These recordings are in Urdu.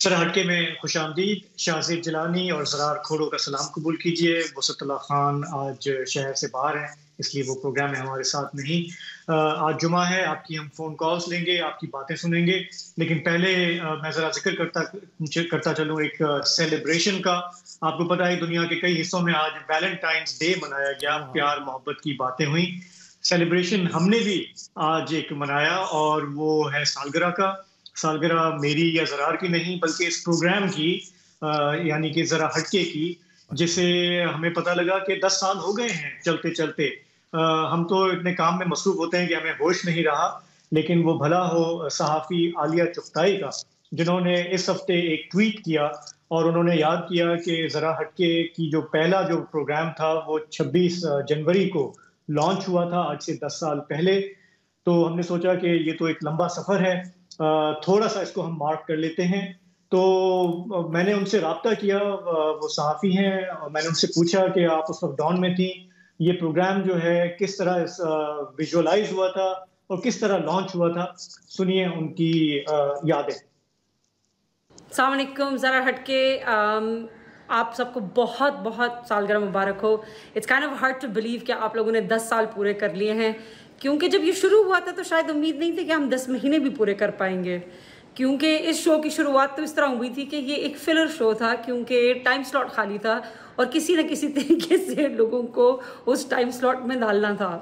سر ہٹکے میں خوش آمدید. شاہزید جیلانی اور زرار کھوڑو کا سلام قبول کیجیے. وسعت اللہ خان آج شہر سے باہر ہیں، اس لیے وہ پروگرام میں ہمارے ساتھ نہیں. آج جمعہ ہے، آپ کی ہم فون کالز لیں گے، آپ کی باتیں سنیں گے. لیکن پہلے میں ذرا ذکر کرتا چلوں ایک سیلیبریشن کا. آپ کو پتہ ہے دنیا کے کئی حصوں میں آج ویلنٹائنس ڈے منایا گیا، پیار محبت کی باتیں ہوئیں. سیلیبریشن ہم نے بھی آج ایک منایا، اور وہ ہے سالگرہ کا. سالگرہ میری یا زرار کی نہیں، بلکہ اس پروگرام کی، یعنی کہ ذرا ہٹکے کی، جسے ہمیں پتہ لگا کہ 10 سال ہو گئے ہیں چلتے چلتے. ہم تو اتنے کام میں مصروف ہوتے ہیں کہ ہمیں ہوش نہیں رہا. لیکن وہ بھلا ہو صحافی عالیہ چغتائی کا، جنہوں نے اس ہفتے ایک ٹویٹ کیا اور انہوں نے یاد کیا کہ ذرا ہٹکے کی جو پہلا پروگرام تھا وہ 26 جنوری کو لانچ ہوا تھا، آج سے 10 سال پہلے. تو ہم نے سوچا کہ یہ تو ایک لمبا سفر ہے، تھوڑا سا اس کو ہم مارک کر لیتے ہیں. تو میں نے ان سے رابطہ کیا، وہ صحافی ہیں، اور میں نے ان سے پوچھا کہ آپ اس وقت ڈان میں تھیں، یہ پروگرام جو ہے کس طرح ویژولائز ہوا تھا اور کس طرح لانچ ہوا تھا. سنیے ان کی یادیں. السلام علیکم. ذرا ہٹ کے آپ سب کو بہت بہت سالگرہ مبارک ہو. It's kind of hard to believe کہ آپ لوگوں نے 10 سال پورے کر لیے ہیں، کیونکہ جب یہ شروع ہوا تھا تو شاید امید نہیں تھی کہ ہم 10 مہینے بھی پورے کر پائیں گے. کیونکہ اس شو کی شروعات تو اس طرح ہوئی تھی کہ یہ ایک فلر شو تھا، کیونکہ ٹائم سلاٹ خالی تھا اور کسی نہ کسی طریقے سے لوگوں کو اس ٹائم سلاٹ میں ڈالنا تھا.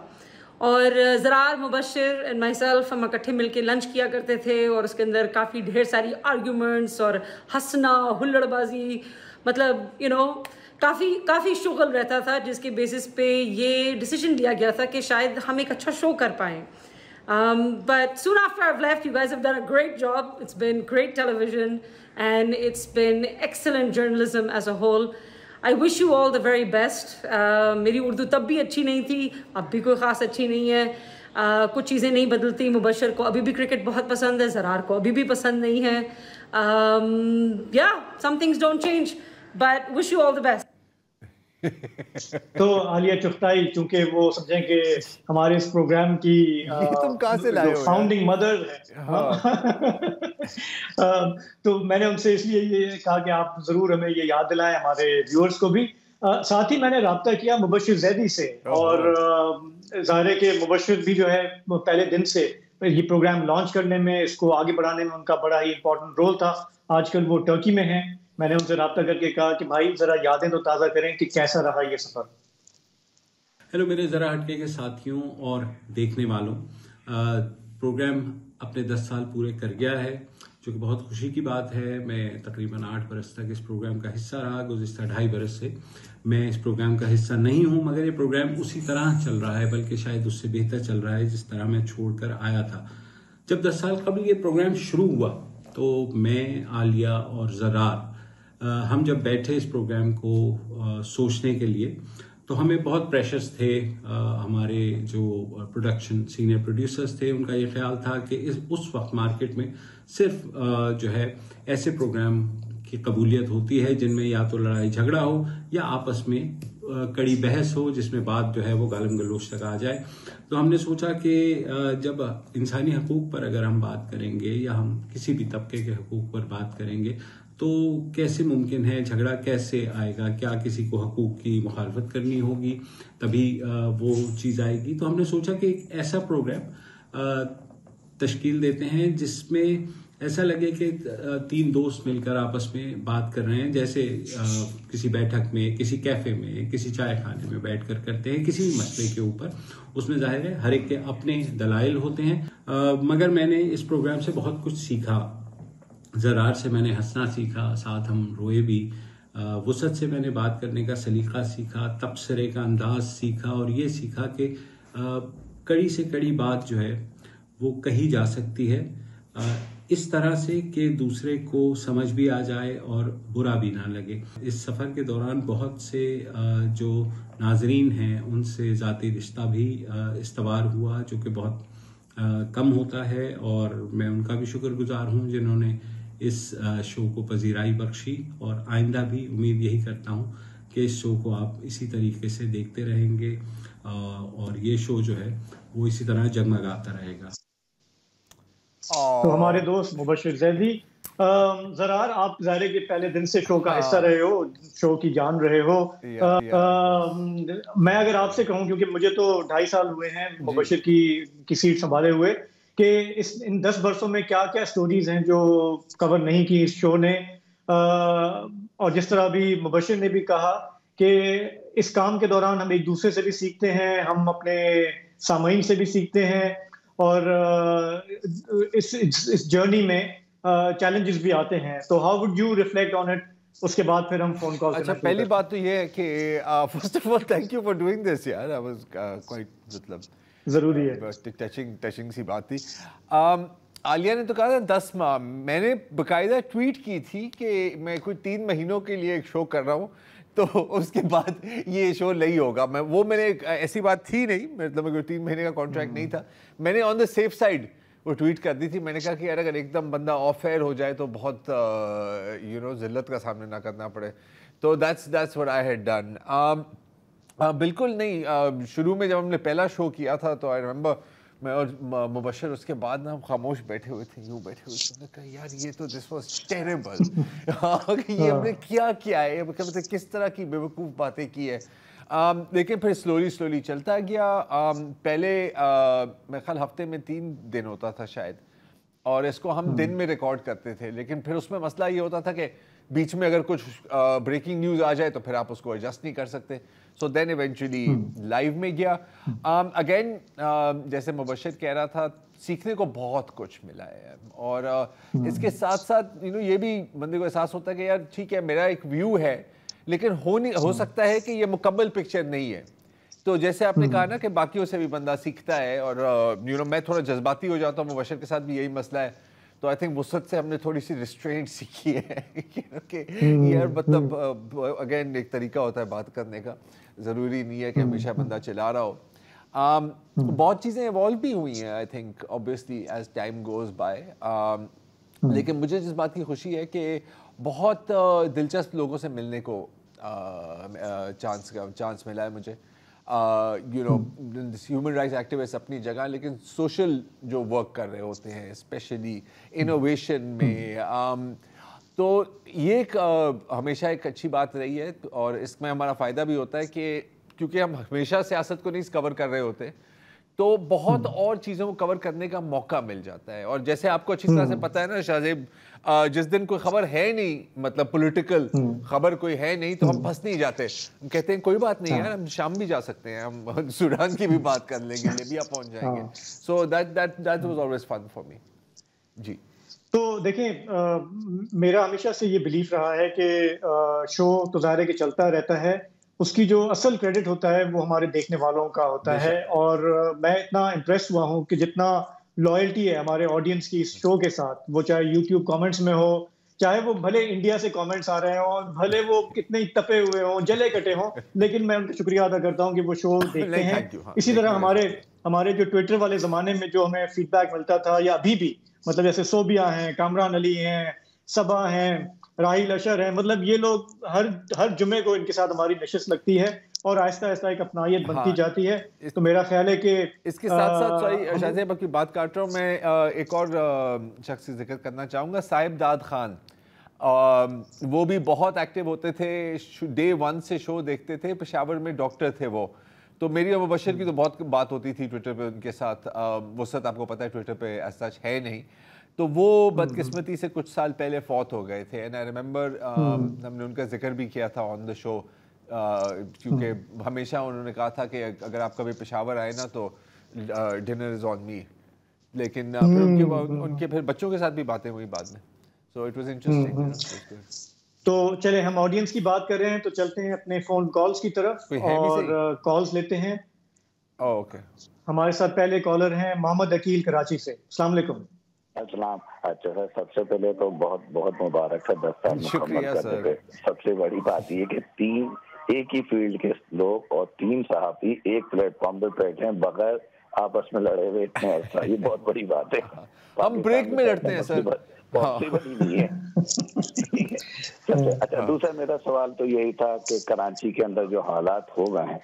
اور زرار، مبشر اینڈ مائی سیلف ہم اکٹھے مل کے لنچ کیا کرتے تھے، اور اس کے اندر کافی ڈھیر ساری آرگیومنٹس اور ہنسنا، ہلڑ بازی، مطلب کافی شغل رہتا تھا، جس کے بیسس پہ یہ ڈیسیجن لیا گیا تھا کہ شاید ہم ایک اچھا شو کر پائیں. But soon after I've left, you guys have done a great job. It's been great television and it's been excellent journalism as a whole. I wish you all the very best. میری اردو تب بھی اچھی نہیں تھی، اب بھی کوئی خاص اچھی نہیں ہے. کچھ چیزیں نہیں بدلتی. مبشر کو ابھی بھی کرکٹ بہت پسند ہے، زرار کو ابھی بھی پسند نہیں ہے. Yeah, some things don't change, but wish you all the best. تو عالیہ چغتائی چونکہ وہ سمجھیں کہ ہمارے اس پروگرام کی تم کہاں سے لائے ہو فاؤنڈنگ مدر ہے، تو میں نے ان سے اس لیے یہ کہا کہ آپ ضرور ہمیں یہ یاد دلائیں، ہمارے ویورز کو بھی. ساتھ ہی میں نے رابطہ کیا مبشر زیدی سے، اور ظاہر ہے کہ مبشر بھی جو ہے پہلے دن سے یہ پروگرام لانچ کرنے میں، اس کو آگے بڑھانے میں ان کا بڑا ہی امپورٹنٹ رول تھا. آج کل وہ ٹرکی میں ہیں. میں نے ان سے رابطہ کر کے کہا کہ بھائی ذرا یادیں تو تازہ کریں کہ کیسا رہا یہ سفر. ہیلو میرے ذرا ہٹکے کے ساتھیوں اور دیکھنے والوں. پروگرام اپنے 10 سال پورے کر گیا ہے، جو کہ بہت خوشی کی بات ہے. میں تقریباً 8 برس تک اس پروگرام کا حصہ رہا. گزشتہ 2.5 برس سے میں اس پروگرام کا حصہ نہیں ہوں، مگر یہ پروگرام اسی طرح چل رہا ہے، بلکہ شاید اس سے بہتر چل رہا ہے جس طرح میں چھوڑ کر آیا تھا. جب 10 سال قبل یہ پروگرام شروع ہوا تو میں، عالیہ اور زرار ہم جب بیٹھے اس پروگرام کو سوچنے کے لیے تو ہمیں بہت پریشرز تھے. ہمارے جو پروڈکشن سینئر پروڈیوسرز تھے ان کا یہ خیال تھا کہ اس وقت مارکیٹ میں صرف جو ہے ایسے پروگرام کی قبولیت ہوتی ہے جن میں یا تو لڑائی جھگڑا ہو یا آپس میں کڑی بحث ہو، جس میں بات جو ہے وہ گالم گلوچ تک آ جائے. تو ہم نے سوچا کہ جب انسانی حقوق پر اگر ہم بات کریں گے یا ہم کسی بھی طبقے کے حقوق پر بات کریں گے تو کیسے ممکن ہے، جھگڑا کیسے آئے گا؟ کیا کسی کو حقوق کی مخالفت کرنی ہوگی تبھی وہ چیز آئے گی؟ تو ہم نے سوچا کہ ایک ایسا پروگرام تشکیل دیتے ہیں جس میں ایسا لگے کہ 3 دوست مل کر آپس میں بات کر رہے ہیں، جیسے کسی بیٹھک میں، کسی کیفے میں، کسی چائے خانے میں بیٹھ کر کرتے ہیں کسی بھی مسئلے کے اوپر. اس میں ظاہر ہے ہر ایک کے اپنے دلائل ہوتے ہیں، مگر میں نے اس پروگرام سے بہت کچھ سیکھا. زرار سے میں نے ہنسنا سیکھا، ساتھ ہم روئے بھی. وسعت سے میں نے بات کرنے کا سلیقہ سیکھا، تبصرے کا انداز سیکھا، اور یہ سیکھا کہ کڑی سے کڑی بات جو ہے وہ کہی جا سکتی ہے اس طرح سے کہ دوسرے کو سمجھ بھی آ جائے اور برا بھی نہ لگے. اس سفر کے دوران بہت سے جو ناظرین ہیں ان سے ذاتی رشتہ بھی استوار ہوا، جو کہ بہت کم ہوتا ہے، اور میں ان کا بھی شکر گزار ہوں جنہوں نے اس شو کو پذیرائی بخشی. اور آئندہ بھی امید یہی کرتا ہوں کہ اس شو کو آپ اسی طریقے سے دیکھتے رہیں گے اور یہ شو جو ہے وہ اسی طرح جگمگاتا رہے گا. تو ہمارے دوست مبشر زیدی زرار آپ ظاہر کے پہلے دن سے شو کا حصہ رہے ہو, شو کی جان رہے ہو. میں اگر آپ سے کہوں, کیونکہ مجھے تو 2.5 سال ہوئے ہیں مبشر کی سیٹ سنبھالے ہوئے, کہ ان 10 برسوں میں کیا کیا سٹوریز ہیں جو کور نہیں کی اس شو نے, اور جس طرح ابھی مبشر نے بھی کہا کہ اس کام کے دوران ہم ایک دوسرے سے بھی سیکھتے ہیں, ہم اپنے سامعین سے بھی سیکھتے ہیں, اور اس جرنی میں چیلنجز بھی آتے ہیں. تو how would you reflect on it, اس کے بعد پھر ہم فون کال. اچھا, پہلی بات تو یہ ہے کہ first of all thank you for doing this یار, آئی واز کوائٹ, مطلب ضروری ہے, ٹچنگ سی بات تھی. عالیہ نے تو کہا تھا 10 ماہ, میں نے باقاعدہ ٹویٹ کی تھی کہ میں کوئی 3 مہینوں کے لیے ایک شو کر رہا ہوں, تو اس کے بعد یہ شو نہیں ہوگا. میں نے ایسی بات تھی نہیں, مطلب کوئی 3 مہینے کا کانٹریکٹ نہیں تھا. میں نے آن دا سیف سائڈ وہ ٹویٹ کر دی تھی. میں نے کہا کہ یار اگر ایک دم بندہ آف ایئر ہو جائے تو بہت ذلت کا سامنا نہ کرنا پڑے. تو that's what I had done. بالکل نہیں, شروع میں جب ہم نے پہلا شو کیا تھا تو آئی ریمبر میں اور مبشر اس کے بعد نا ہم خاموش بیٹھے ہوئے تھے, یوں بیٹھے ہوئے تھے. میں نے کہا یار یہ تو دس واز ٹیریبل, یہ ہم نے کیا ہے, مطلب کس طرح کی بیوقوف باتیں کی ہے. لیکن پھر سلولی چلتا گیا. پہلے میرے خیال ہفتے میں 3 دن ہوتا تھا شاید, اور اس کو ہم دن میں ریکارڈ کرتے تھے. لیکن پھر اس میں مسئلہ یہ ہوتا تھا کہ بیچ میں اگر کچھ بریکنگ نیوز آ جائے تو پھر آپ اس کو ایڈجسٹ نہیں کر سکتے. سو دین ایونچولی لائیو میں گیا. اگین جیسے مبشر کہہ رہا تھا, سیکھنے کو بہت کچھ ملا ہے, اور اس کے ساتھ ساتھ یہ بھی بندے کو احساس ہوتا ہے کہ یار ٹھیک ہے میرا ایک ویو ہے, لیکن ہو سکتا ہے کہ یہ مکمل پکچر نہیں ہے. تو جیسے آپ نے کہا نا کہ باقیوں سے بھی بندہ سیکھتا ہے, اور میں تھوڑا جذباتی ہو جاتا ہوں, مبشر کے ساتھ بھی یہی مسئلہ ہے. تو آئی تھنک وسعت سے ہم نے تھوڑی سی ریسٹرینٹ سیکھی ہے کہ یار مطلب اگین ایک طریقہ ہوتا ہے بات کرنے کا, ضروری نہیں ہے کہ ہمیشہ بندہ چلا رہا ہو. بہت چیزیں ایوالو بھی ہوئی ہیں I think obviously as time goes by. لیکن مجھے جس بات کی خوشی ہے کہ بہت دلچسپ لوگوں سے ملنے کو چانس ملا ہے مجھے. ہیومن رائٹس ایکٹیوسٹ اپنی جگہ, لیکن سوشل جو ورک کر رہے ہوتے ہیں اسپیشلی انوویشن میں, تو یہ ایک ہمیشہ ایک اچھی بات رہی ہے. اور اس میں ہمارا فائدہ بھی ہوتا ہے کہ کیونکہ ہم ہمیشہ سیاست کو نہیں کور کر رہے ہوتے, تو بہت اور چیزوں کو کور کرنے کا موقع مل جاتا ہے. اور جیسے آپ کو اچھی طرح سے پتہ ہے نا شاہ زیب, جس دن کوئی خبر ہے نہیں, مطلب پولیٹیکل خبر کوئی ہے نہیں, تو ہم پھنس نہیں جاتے, ہم کہتے ہیں کوئی بات نہیں یار, ہم شام بھی جا سکتے ہیں, ہم سوڈان کی بھی بات کر لیں گے, لیبیا پہنچ جائیں گے. So that was always fun for me. جی تو دیکھیں, میرا ہمیشہ سے یہ بلیف رہا ہے کہ شو تو ظاہر ہے کہ چلتا رہتا ہے, اس کی جو اصل کریڈٹ ہوتا ہے وہ ہمارے دیکھنے والوں کا ہوتا ہے. اور میں اتنا امپریس ہوا ہوں کہ جتنا لائلٹی ہے ہمارے آڈینس کی اس شو کے ساتھ, وہ چاہے یوٹیوب کامنٹس میں ہو, چاہے وہ بھلے انڈیا سے کامنٹس آ رہے ہوں, بھلے وہ کتنے تپے ہوئے ہوں, جلے کٹے ہوں, لیکن میں ان کا شکریہ ادا کرتا ہوں کہ وہ شو دیکھتے ہیں. اسی طرح ہمارے جو ٹویٹر والے زمانے میں جو ہمیں فیڈ بیک ملتا تھا, یا ابھی بھی, مطلب جیسے صوبیہ ہیں, کامران علی ہیں, صبا ہیں, راحیل اشر ہیں, مطلب یہ لوگ ہر جمعے کو ان کے ساتھ ہماری نشست لگتی ہے, اور آہستہ آہستہ ایک اپنائیت بنتی جاتی ہے. تو میرا خیال ہے کہ اس کے ساتھ ساتھ, سوری شاہ زیب کی بات کاٹ رہا ہوں, میں ایک اور شخص ذکر کرنا چاہوں گا, صاحب داد خان. وہ بھی بہت ایکٹیو ہوتے تھے, ڈے 1 سے شو دیکھتے تھے, پشاور میں ڈاکٹر تھے وہ. تو میری اور مبشر کی تو بہت بات ہوتی تھی ٹویٹر پہ ان کے ساتھ. وسعت آپ کو پتہ ہے ٹویٹر پہ ایز سچ ہے نہیں, تو وہ بدقسمتی سے کچھ سال پہلے فوت ہو گئے تھے. اینڈ آئی ریممبر ہم نے ان کا ذکر بھی کیا تھا آن دا شو, کیونکہ ہمیشہ انہوں نے کہا تھا کہ اگر آپ کبھی پشاور آئے نا تو ڈنر از آن می. لیکن پھر ان کے پھر بچوں کے ساتھ بھی باتیں ہوئی بعد میں. So it was interesting. تو چلے, ہم آڈینس کی بات کر رہے ہیں تو چلتے ہیں اپنے فون کالز کی طرف اور کالز لیتے ہیں. اوکے, ہمارے ساتھ پہلے کالر ہیں محمد عقیل کراچی سے. السلام علیکم. السلام. اچھا سر, سب سے پہلے تو بہت بہت مبارک ہے 10 سال مکمل کرنے پہ. سب سے بڑی بات یہ کہ 3 ایک ہی فیلڈ کے لوگ اور 3 صحافی ایک پلیٹ فارم پہ بیٹھے ہیں بغیر آپس میں لڑے ہوئے اتنے عرصہ, یہ بہت بڑی بات ہے. ہم بریک میں لڑتے ہیں سر, پاسبل ہی نہیں ہے. اچھا, دوسرا میرا سوال تو یہی تھا کہ کراچی کے اندر جو حالات ہو گئے ہیں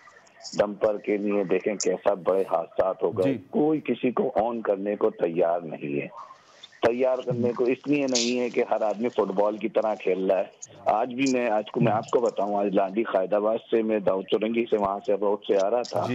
ڈمپر کے لیے, دیکھیں کیسا بڑے حادثات ہو گئے, کوئی کسی کو آن کرنے کو تیار نہیں ہے. تیار کرنے کو اس لیے نہیں ہے کہ ہر آدمی فٹ بال کی طرح کھیل رہا ہے. آج بھی میں آپ کو بتاؤں, آج لانڈی قائد آباد سے میں داؤد چورنگی سے وہاں سے روڈ سے آ رہا تھا,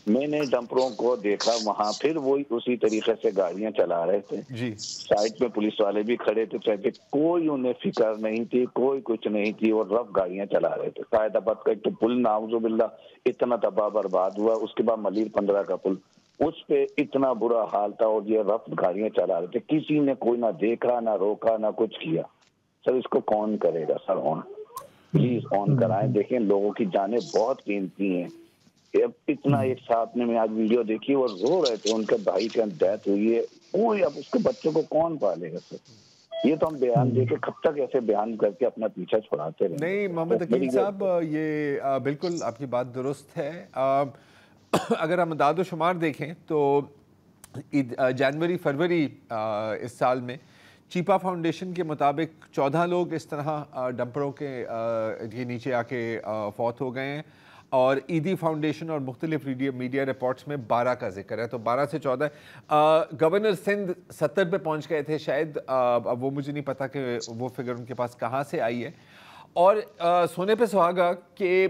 میں نے ڈمپروں کو دیکھا وہاں, پھر وہی اسی طریقے سے گاڑیاں چلا رہے تھے, سائڈ پہ پولیس والے بھی کھڑے تھے, ٹریفک کوئی انہیں فکر نہیں تھی, کوئی کچھ نہیں تھی, اور رف گاڑیاں چلا رہے تھے. قائد آباد کا ایک تو پل نعوذ باللہ اتنا تباہ برباد ہوا, اس کے بعد ملیر 15 کا پل, اس پہ اتنا برا حال تھا, اور یہ رف گاڑیاں چلا رہے تھے, کسی نے کوئی نہ دیکھا نہ روکا نہ کچھ کیا. سر اس کو کون کرے گا سر آن, پلیز آن کرائیں. دیکھیں لوگوں کی جانیں بہت قیمتی ہیں. اتنا ایک ساتھ میں آج ویڈیو دیکھی اور رو رہے تھے, ان کے بھائی کی ڈیتھ ہوئی ہے, کوئی اب اس کے بچوں کو کون پالے گا سر؟ یہ تو ہم بیان دے کے کب تک ایسے بیان کر کے اپنا پیچھا چھڑاتے رہیں. نہیں محمد عقیل صاحب, یہ بالکل آپ کی بات درست ہے. اگر ہم اعداد و شمار دیکھیں تو جنوری فروری اس سال میں چیپا فاؤنڈیشن کے مطابق 14 لوگ اس طرح ڈمپروں کے نیچے آ کے فوت ہو گئے ہیں, اور ایدی فاؤنڈیشن اور مختلف میڈیا رپورٹس میں 12 کا ذکر ہے, تو 12 سے 14. گورنر سندھ 70 پہ پہنچ گئے تھے شاید, اب وہ مجھے نہیں پتا کہ وہ فگر ان کے پاس کہاں سے آئی ہے. اور سونے پہ سہاگا کہ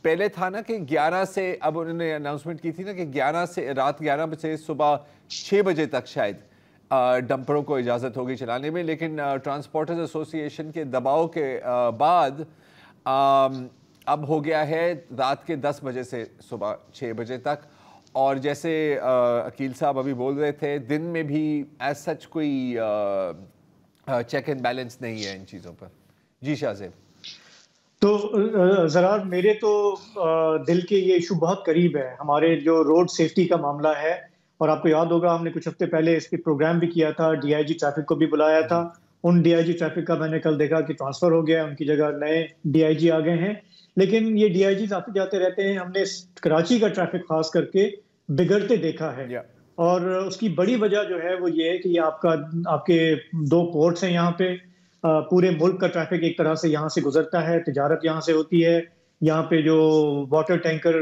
پہلے تھا نا کہ 11 سے, اب انہوں نے اناؤنسمنٹ کی تھی نا کہ 11 سے رات 11 بجے سے صبح 6 بجے تک شاید ڈمپروں کو اجازت ہوگی چلانے میں, لیکن ٹرانسپورٹرز ایسوسی ایشن کے دباؤ کے بعد اب ہو گیا ہے رات کے 10 بجے سے صبح 6 بجے تک. اور جیسے عقیل صاحب ابھی بول رہے تھے, دن میں بھی ایز سچ کوئی چیک اینڈ بیلنس نہیں ہے ان چیزوں پر. جی شاہ زیب. تو ذرا میرے تو دل کے یہ ایشو بہت قریب ہے, ہمارے جو روڈ سیفٹی کا معاملہ ہے. اور آپ کو یاد ہوگا ہم نے کچھ ہفتے پہلے اس پہ پروگرام بھی کیا تھا, ڈی آئی جی ٹریفک کو بھی بلایا تھا. ان ڈی آئی جی ٹریفک کا میں نے کل دیکھا کہ ٹرانسفر ہو گیا, ان کی جگہ نئے ڈی آئی جی آ گئے ہیں. لیکن یہ ڈی آئی جیز آتے جاتے رہتے ہیں, ہم نے کراچی کا ٹریفک خاص کر کے بگڑتے دیکھا ہے. اور اس کی بڑی وجہ جو ہے وہ یہ ہے کہ یہ آپ کے 2 پورٹس ہیں یہاں پہ, پورے ملک کا ٹریفک ایک طرح سے یہاں سے گزرتا ہے, تجارت یہاں سے ہوتی ہے. یہاں پہ جو واٹر ٹینکر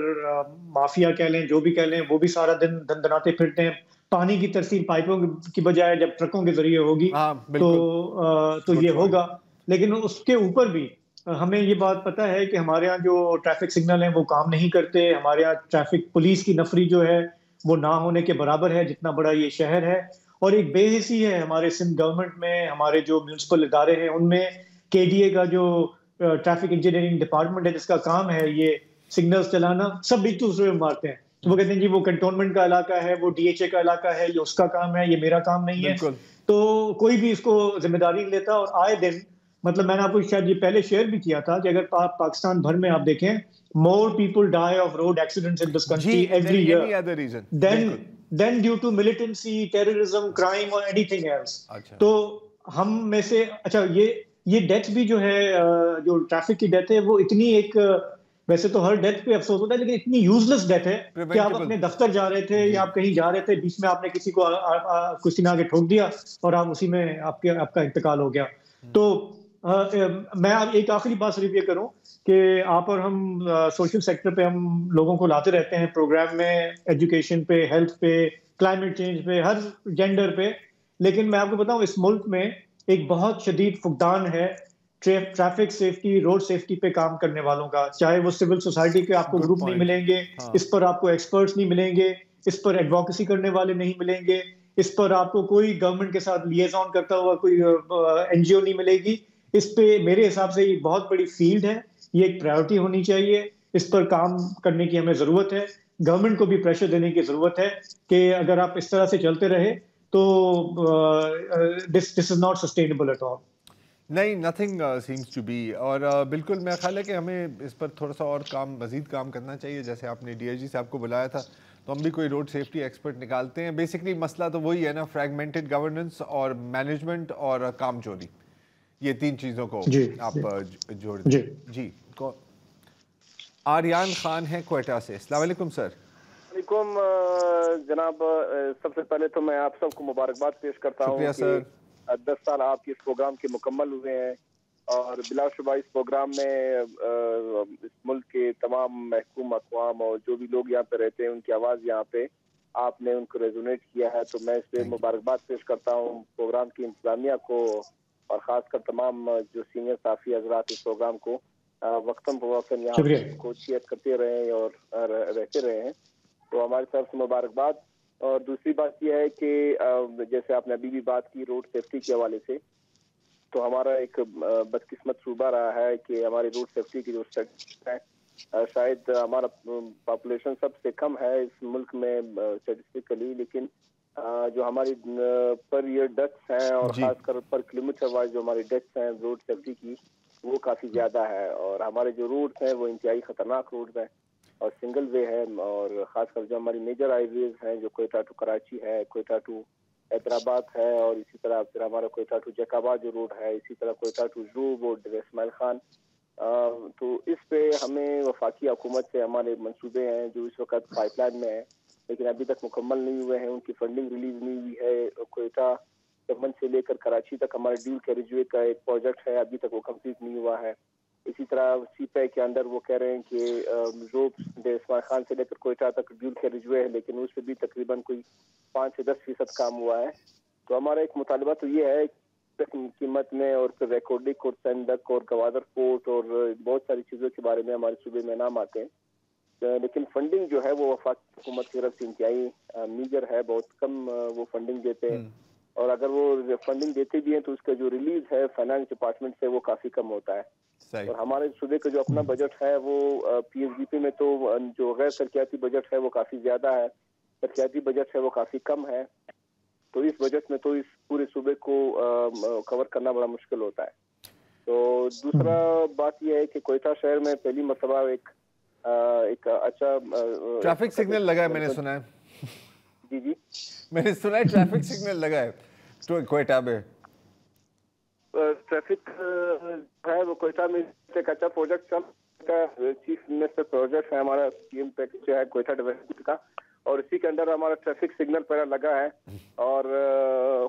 مافیا کہہ لیں, جو بھی کہہ لیں, وہ بھی سارا دن دندناتے پھرتے ہیں. پانی کی ترسیل پائپوں کی بجائے جب ٹرکوں کے ذریعے ہوگی تو یہ ہوگا. لیکن اس کے اوپر بھی ہمیں یہ بات پتہ ہے کہ ہمارے ہاں جو ٹریفک سگنل ہیں وہ کام نہیں کرتے. ہمارے ہاں ٹریفک پولیس کی نفری جو ہے وہ نہ ہونے کے برابر ہے جتنا بڑا یہ شہر ہے. اور ایک بے حسی ہے ہمارے سندھ گورنمنٹ میں, ہمارے جو میونسپل ادارے ہیں ان میں. کے ڈی اے کا جو ٹریفک انجینئرنگ ڈپارٹمنٹ ہے جس کا کام ہے یہ سگنلز چلانا, سب ایک دوسرے میں مارتے ہیں. وہ کہتے ہیں جی وہ کنٹونمنٹ کا علاقہ ہے, وہ ڈی ایچ اے کا علاقہ ہے, یہ اس کا کام ہے, یہ میرا کام نہیں ہے. تو کوئی بھی اس کو ذمہ داری نہیں لیتا. اور آئے دن مطلب میں نے آپ کو شاید یہ پہلے شیئر بھی کیا تھا کہ اگر پاکستان بھر میں آپ دیکھیں, more people die of road accidents in this country every year than due to militancy, terrorism, crime or anything else. تو ہم میں سے اچھا یہ ڈیتھ بھی جو ہے, جو ٹریفک کی ڈیتھ ہے وہ اتنی ایک, ویسے تو ہر ڈیتھ پہ افسوس ہوتا ہے لیکن اتنی یوزلیس ڈیتھ ہے کہ آپ اپنے دفتر جا رہے تھے یا آپ کہیں جا رہے تھے, بیچ میں آپ نے کسی نے آگے ٹھوک دیا اور آپ اسی میں آپ کا انتقال ہو گیا. تو میں ایک آخری بات صرف یہ کروں کہ آپ اور ہم سوشل سیکٹر پہ ہم لوگوں کو لاتے رہتے ہیں پروگرام میں, ایجوکیشن پہ, ہیلتھ پہ, کلائمیٹ چینج پہ, ہر جینڈر پہ. لیکن میں آپ کو بتاؤں اس ملک میں ایک بہت شدید فقدان ہے ٹریفک سیفٹی, روڈ سیفٹی پہ کام کرنے والوں کا. چاہے وہ سول سوسائٹی کے آپ کو گروپ نہیں ملیں گے, اس پر آپ کو ایکسپرٹس نہیں ملیں گے, اس پر ایڈوکیسی کرنے والے نہیں ملیں گے, اس پر آپ کو کوئی گورنمنٹ کے ساتھ لیزون کرتا ہوا کوئی این جی او نہیں ملے گی. اس پہ میرے حساب سے ایک بہت بڑی فیلڈ ہے, یہ ایک پرائیورٹی ہونی چاہیے, اس پر کام کرنے کی ہمیں ضرورت ہے. گورنمنٹ کو بھی پریشر دینے کی ضرورت ہے کہ اگر آپ اس طرح سے چلتے رہے تو this is not sustainable at all. نہیں, نتھنگ سیمس ٹو بی. اور بالکل میرا خیال ہے کہ ہمیں اس پر تھوڑا سا اور مزید کام کرنا چاہیے. جیسے آپ نے ڈی آئی جی صاحب کو بلایا تھا تو ہم بھی کوئی روڈ سیفٹی ایکسپرٹ نکالتے ہیں. بیسکلی مسئلہ تو وہی ہے نا, فریگمنٹڈ گورننس اور مینجمنٹ اور کام چوری, یہ 3 چیزوں کو آپ جوڑ دیں. جی آریان خان ہے کوئٹہ سے. السلام علیکم سر. وعلیکم جناب, سب سے پہلے تو میں آپ سب کو مبارکباد پیش کرتا ہوں کہ 10 سال آپ کے اس پروگرام کے مکمل ہوئے ہیں, اور بلا شبہ اس پروگرام میں اس ملک کے تمام محکوم اقوام اور جو بھی لوگ یہاں پہ رہتے ہیں ان کی آواز یہاں پہ آپ نے ان کو ریزونیٹ کیا ہے، تو میں اس پہ مبارکباد پیش کرتا ہوں پروگرام کی انتظامیہ کو اور خاص کر تمام جو سینئر صحافی حضرات اس پروگرام کو وقتاً فوقتاً یہاں کوشیت کرتے رہے ہیں اور رہتے رہے ہیں، تو ہماری طرف سے مبارکباد۔ اور دوسری بات یہ ہے کہ جیسے آپ نے ابھی بھی بات کی روڈ سیفٹی کے حوالے سے، تو ہمارا ایک بدقسمت صوبہ رہا ہے کہ ہماری روڈ سیفٹی کی جو اسٹیٹسٹکس ہے، شاید ہمارا پاپولیشن سب سے کم ہے اس ملک میں اسٹیٹسٹکلی، لیکن جو ہماری پر ایئر ڈیتھس ہیں اور خاص کر پر کلومیٹر وائز جو ہماری ڈیتھس ہیں روڈ سیفٹی کی، وہ کافی زیادہ ہے۔ اور ہمارے جو روڈس ہیں وہ انتہائی خطرناک روڈز ہیں اور سنگل وے ہے، اور خاص کر جو ہماری میجر ہائی ویز ہیں، جو کوئٹہ ٹو کراچی ہے، کوئٹہ ٹو حیدرآباد ہے، اور اسی طرح پھر ہمارا کوئٹہ ٹو جیک آباد جو روڈ ہے، اسی طرح کوئٹہ ٹو زوب اور ڈیر اسماعیل خان، تو اس پہ ہمیں وفاقی حکومت سے ہمارے منصوبے ہیں جو اس وقت پائپ لائن میں ہیں لیکن ابھی تک مکمل نہیں ہوئے ہیں، ان کی فنڈنگ ریلیز نہیں ہوئی ہے۔ کوئٹہ چمن سے لے کر کراچی تک ہمارے ڈیول کیریج وے کا ایک پروجیکٹ ہے، ابھی تک وہ کمپلیٹ نہیں ہوا ہے۔ اسی طرح سی پے کے اندر وہ کہہ رہے ہیں کہ زوب ڈیر اسماعیل خان سے لے کر کوئٹہ تک ڈیول کیریج وے ہے، لیکن اس پہ بھی تقریباً کوئی 5 سے 10% کام ہوا ہے۔ تو ہمارا ایک مطالبہ تو یہ ہے قیمت میں، اور پھر ریکارڈک اور سینڈک اور گوادر پورٹ اور بہت ساری چیزوں کے بارے میں ہمارے صوبے میں نام آتے ہیں، لیکن فنڈنگ جو ہے وہ وفاقی حکومت کی طرف سے انتہائی میجر ہے، بہت کم وہ فنڈنگ دیتے ہیں، اور اگر وہ فنڈنگ دیتے بھی ہیں تو اس کا جو ریلیز ہے فائنانس ڈپارٹمنٹ سے وہ کافی کم ہوتا ہے۔ اور ہمارے صوبے کا جو اپنا بجٹ ہے وہ پی ایس ڈی پی میں تو جو غیر ترقیاتی بجٹ ہے وہ کافی زیادہ ہے، ترقیاتی بجٹ ہے وہ کافی کم ہے، تو اس بجٹ میں تو اس پورے صوبے کو کور کرنا بڑا مشکل ہوتا ہے۔ تو دوسرا بات یہ ہے کہ کوئٹہ شہر میں پہلی مرتبہ ایک اچھا ٹریفک سگنل لگا ہے، میں نے سنا ہے۔ جی میں نے سنا ہے ٹریفک سگنل لگا ہے کوئٹہ میں۔ ٹریفک ہے وہ کوئٹہ میں ایک اچھا پروجیکٹ کا چیف منسٹر پروجیکٹ ہے ہمارا پی ایم پیکج ہے کوئٹہ ڈیولپمنٹ کا، اور اسی کے اندر ہمارا ٹریفک سگنل پہلا لگا ہے، اور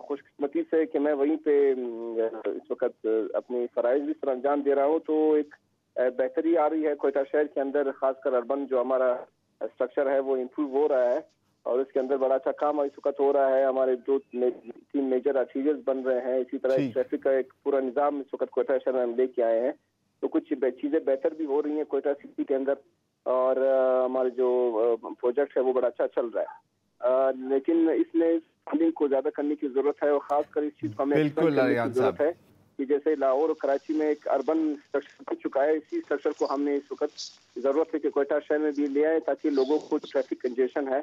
خوش قسمتی سے کہ میں وہیں پہ اس وقت اپنی فرائض بھی سر انجام دے رہا ہوں، تو ایک بہتری آ رہی ہے کوئٹہ شہر کے اندر، خاص کر اربن جو ہمارا اسٹرکچر ہے وہ امپروو ہو رہا ہے، اور اس کے اندر بڑا اچھا کام اس وقت ہو رہا ہے۔ ہمارے 2-3 میجر آرٹیریز بن رہے ہیں، اسی طرح ٹریفک کا ایک پورا نظام اس وقت کوئٹہ شہر میں ہم لے کے آئے ہیں، تو کچھ چیزیں بہتر بھی ہو رہی ہیں کوئٹہ سٹی کے اندر، اور ہمارے جو پروجیکٹ ہے وہ بڑا اچھا چل رہا ہے، لیکن اس میں فنڈنگ کو زیادہ کرنے کی ضرورت ہے، اور خاص کر اس چیز کو ہمیں ایکسپینڈ کرنے کی ضرورت ہے کہ جیسے لاہور اور کراچی میں ایک اربن اسٹرکچر بن چکا ہے، اسی اسٹرکچر کو ہم نے اس وقت ضرورت ہے کہ کوئٹہ شہر میں بھی لے آئے، تاکہ لوگوں کو ٹریفک کنجیشن ہے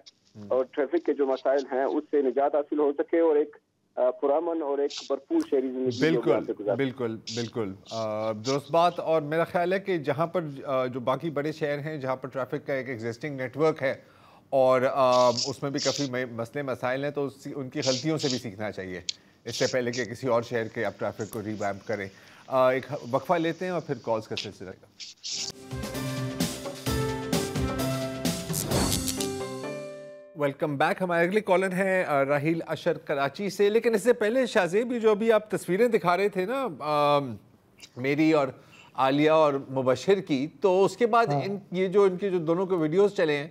اور ٹریفک کے جو مسائل ہیں اس سے نجات حاصل ہو سکے، اور ایک پرامن اور ایک بھرپور شہری زندگی بالکل درست بات۔ اور میرا خیال ہے کہ جہاں پر جو باقی بڑے شہر ہیں جہاں پر ٹریفک کا ایک ایگزسٹنگ نیٹ ورک ہے اور اس میں بھی کافی مسئلے مسائل ہیں، تو ان کی غلطیوں سے بھی سیکھنا چاہیے اس سے پہلے کہ کسی اور شہر کے آپ ٹریفک کو ریویمپ کریں۔ ایک وقفہ لیتے ہیں اور پھر کالز کا سلسلہ رہے گا۔ Welcome back. ہمارے اگلے کالر ہیں راہیل اشر کراچی سے، لیکن اس سے پہلے شاہزیب جو ابھی آپ تصویریں دکھا رہے تھے نا میری اور عالیہ اور مبشر کی، تو اس کے بعد یہ جو ان کے جو دونوں کے ویڈیوز چلے ہیں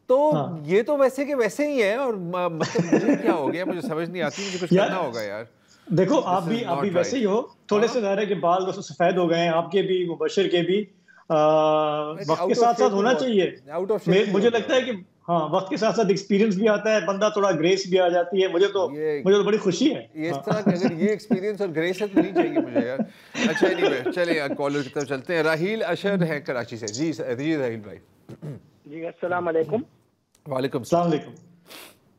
تو یہ تو ویسے کہ ویسے ہی ہیں، اور مطلب مجھے کیا ہو گیا مجھے سمجھ نہیں آتی، مجھے کچھ کرنا ہوگا یار۔ دیکھو آپ بھی ویسے ہی ہو، تھوڑے سے ظاہر ہے کہ بال سفید ہو گئے ہیں آپ کے بھی، مبشر کے بھی، وقت کے ساتھ ساتھ ہونا چاہیے۔ مجھے لگتا ہے کہ ہاں وقت کے ساتھ ساتھ ایکسپیرینس بھی آتا ہے، بندہ تھوڑا گریس بھی آ جاتی ہے، مجھے تو بڑی خوشی ہے اس طرح کہ اگر یہ ایکسپیرینس اور گریس ہے تو نہیں چاہیے مجھے یار۔ اچھا اینی وے چلیں کالر کی طرف چلتے ہیں۔ راہیل اشر ہے کراچی سے۔ جی راہیل بھائی۔ جی السلام علیکم۔ وعلیکم السلام علیکم۔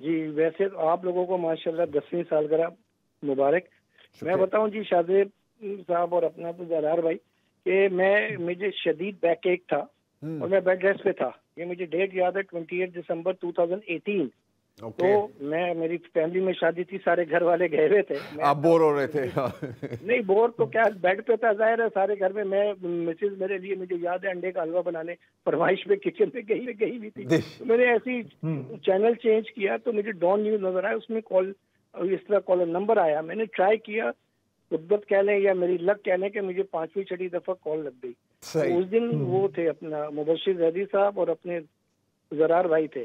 جی ویسے آپ لوگوں کو ماشاءاللہ 10ویں سالگرہ مبارک۔ میں بتاؤں جی شاہزیب صاحب اور اپنا تو زرار بھائی کہ مجھے شدید بیک ایک تھا اور میں بیڈ ریسٹ پہ تھا، یہ مجھے ڈیٹ یاد ہے 28 دسمبر 2018۔ تو میری فیملی میں شادی تھی، سارے گھر والے گئے ہوئے تھے، آپ بور ہو رہے تھے؟ نہیں بور تو کیا، بیڈ پہ تھا، ظاہر ہے سارے گھر میں، مسز میرے لیے مجھے یاد ہے انڈے کا حلوہ بنانے فرمائش پہ کچن پہ گئی ہوئی تھی، میں نے ایسی چینل چینج کیا تو مجھے ڈان نیوز نظر آیا، اس میں کال اس طرح کالر نمبر آیا، میں نے ٹرائی کیا، قدرت کہہ لیں یا میری لک کہہ لیں کہ مجھے 5ویں 6 دفعہ کال لگ گئی۔ اس دن وہ تھے اپنا مبشر زیدی صاحب اور اپنے زرار بھائی تھے،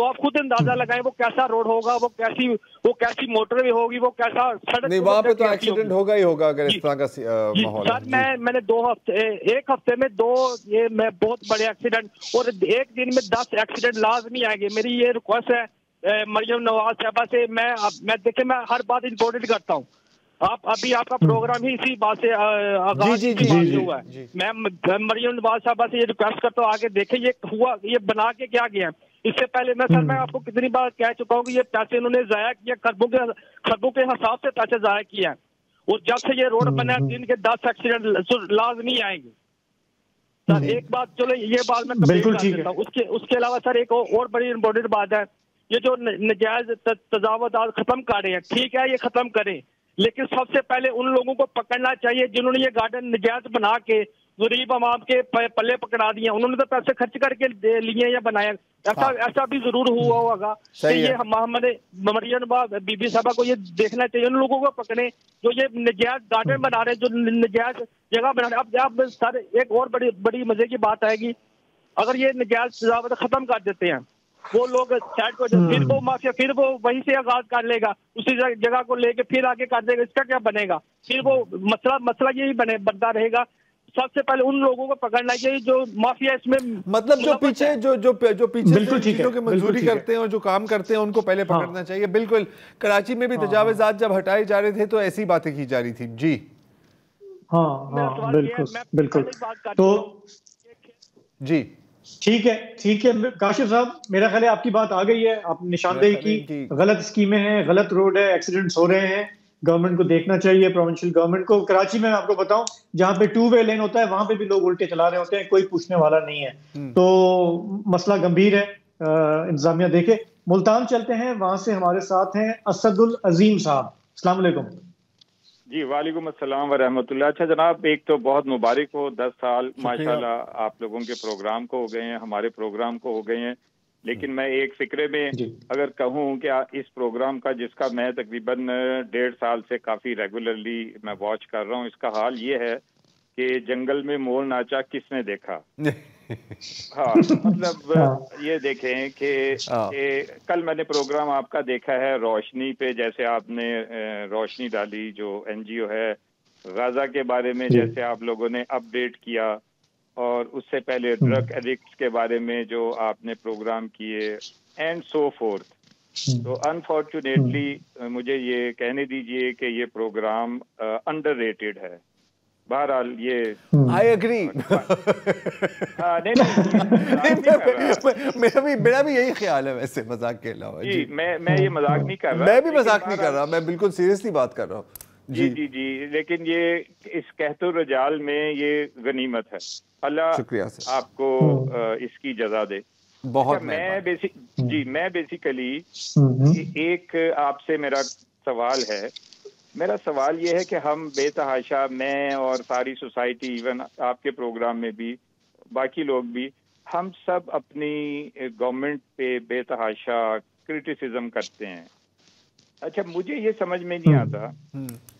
تو آپ خود اندازہ لگائیں وہ کیسا روڈ ہوگا, وہ کیسی موٹر وے ہوگی, وہ کیسا سڑک. نہیں وہاں پہ تو ایکسیڈنٹ ہوگا ہی ہوگا اگر اس طرح کا ماحول ہے. سر میں نے ایک ہفتے میں 2 میں بہت بڑے ایکسیڈنٹ, اور ایک دن میں 10 ایکسیڈنٹ لازمی آئیں گے. میری یہ ریکویسٹ ہے مریم نواز صاحبہ سے, میں دیکھیں میں ہر بات امپورٹنٹ کرتا ہوں. ابھی آپ کا پروگرام ہی اسی بات سے آغاز ہوا ہے. میں مریم نواز صاحبہ سے یہ ریکویسٹ کرتا ہوں, آگے دیکھیں یہ بنا کے کیا گیا. اس سے پہلے میں آپ کو کتنی بار کہہ چکا ہوں کہ یہ پیسے انہوں نے ضائع کیا, خربوں کے حساب سے پیسے ضائع کیا, اور جب سے یہ روڈ بنا دن کے 10 ایکسیڈنٹ لازمی آئیں گے. سر ایک بات چلو یہ بات میں بالکل کر دیتا ہوں. اس کے علاوہ سر ایک اور بڑی امپورٹنٹ بات ہے, یہ جو نجائز تجاوزات ختم کر رہے ہیں, ٹھیک ہے یہ ختم کریں, لیکن سب سے پہلے ان لوگوں کو پکڑنا چاہیے جنہوں نے یہ گارڈن نجائز بنا کے غریب عوام کے پلے پکڑا دیے. انہوں نے تو پیسے خرچ کر کے لیے یا بنایا. ایسا بھی ضرور ہوا ہوگا کہ یہ محمد مریم بی بی صاحبہ کو یہ دیکھنا چاہیے, ان لوگوں کو پکڑے جو یہ نجائز گارڈن بنا رہے ہیں, جو نجائز جگہ بنا رہے ہیں. اب سر ایک اور بڑی مزے کی بات آئے گی, اگر یہ نجائز تجاوز ختم کر دیتے ہیں وہ لوگ سائڈ کو, پھر وہ مافیا پھر وہ وہیں سے آغاز کر لے گا, اسی جگہ کو لے کے پھر آگے کر دے گا. اس کا کیا بنے گا؟ پھر وہ مسئلہ یہی بنتا رہے گا. سب سے پہلے ان لوگوں کو پکڑنا چاہیے جو مافیا اس میں, مطلب جو پیچھے چیزوں کی منظوری کرتے ہیں اور جو کام کرتے ہیں ان کو پہلے پکڑنا چاہیے. بالکل کراچی میں بھی تجاوزات جب ہٹائے جا رہے تھے تو ایسی باتیں کی جا رہی تھی. جی ہاں بالکل. تو جی ٹھیک ہے کاشف صاحب, میرا خیال ہے آپ کی بات آ گئی ہے. آپ نے نشاندہی کی غلط اسکیمیں ہیں, غلط روڈ ہے, ایکسیڈنٹس ہو رہے ہیں, گورنمنٹ کو دیکھنا چاہیے, پروونشل گورنمنٹ کو. کراچی میں آپ کو بتاؤں جہاں پہ 2 وے لین ہوتا ہے وہاں پہ بھی لوگ الٹے چلا رہے ہوتے ہیں, کوئی پوچھنے والا نہیں ہے. تو مسئلہ گمبھیر ہے, انتظامیہ دیکھے. ملتان چلتے ہیں, وہاں سے ہمارے ساتھ ہیں اسد العظیم صاحب. السلام علیکم. جی وعلیکم السلام ورحمۃ اللہ. اچھا جناب, ایک تو بہت مبارک ہو, 10 سال ماشاءاللہ آپ لوگوں کے پروگرام کو ہو گئے ہیں, ہمارے پروگرام کو ہو گئے ہیں. لیکن میں ایک فکرے میں اگر کہوں کہ اس پروگرام کا جس کا میں تقریباً 1.5 سال سے کافی ریگولرلی میں واچ کر رہا ہوں, اس کا حال یہ ہے کہ جنگل میں مور ناچا کس نے دیکھا. ہاں مطلب یہ دیکھیں کہ کل میں نے پروگرام آپ کا دیکھا ہے روشنی پہ, جیسے آپ نے روشنی ڈالی جو NGO ہے, غزہ کے بارے میں جیسے آپ لوگوں نے اپ ڈیٹ کیا, اور اس سے پہلے ڈرگ ایڈکٹس کے بارے میں جو آپ نے پروگرام کیے, اینڈ سو فورتھ. تو انفارچونیٹلی مجھے یہ کہنے دیجئے کہ یہ پروگرام انڈر ریٹڈ ہے. بہرحال یہ آئی ایگری, میرا بھی یہی خیال ہے ویسے, مذاق کے علاوہ. جی میں یہ مذاق نہیں کر رہا, میں بھی مذاق نہیں کر رہا, میں بالکل سیریسلی بات کر رہا ہوں. جی لیکن یہ اس کہت و رجال میں یہ غنیمت ہے. اللہ آپ کو اس کی جزا دے. بہت میں بیسیکلی ایک آپ سے میرا سوال ہے. میرا سوال یہ ہے کہ ہم بے تحاشا, میں اور ساری سوسائٹی, ایون آپ کے پروگرام میں بھی باقی لوگ بھی, ہم سب اپنی گورنمنٹ پہ بے تحاشا کرٹیسزم کرتے ہیں. اچھا مجھے یہ سمجھ میں نہیں آتا